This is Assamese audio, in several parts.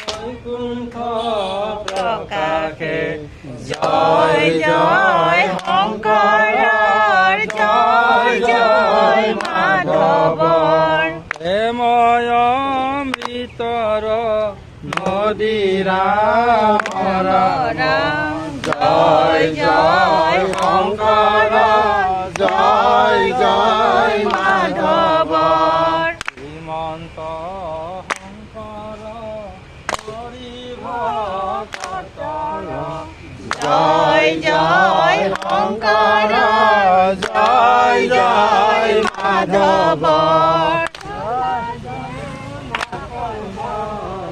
বৈকুণ্ঠ প্ৰকাশে জয় জয় শংকৰ জয় জয় মাধৱৰ প্ৰেময় অমৃতৰ নদীৰা জয় জয় শংকৰ জয় জয় মাধৱৰ শ্ৰীমন্ত জয় জয় শংকৰ জয় জয় মাধৱৰ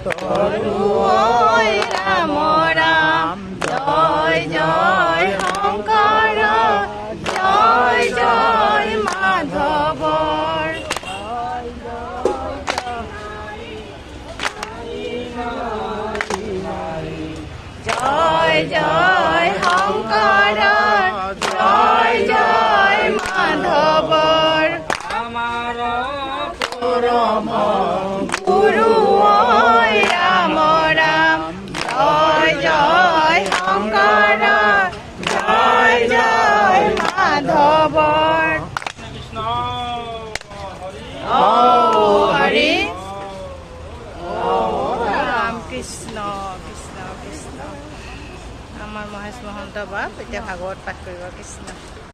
তৰুৱাই ৰাম ৰাম জয় জয় শংকৰ জয় জয় মাধৱৰ জয় জয় শংকৰ জয় জয় মাধৱৰ আমাৰ পৰম গুৰু ৰাম ৰাম জয় জয় শংকৰ জয় জয় মাধৱৰ কৃষ্ণ হৰি ৰাম কৃষ্ণ কৃষ্ণ কৃষ্ণ আমাৰ মহেশ মহন্ত বাপ এতিয়া ভাগৱত পাঠ কৰিব কৃষ্ণ।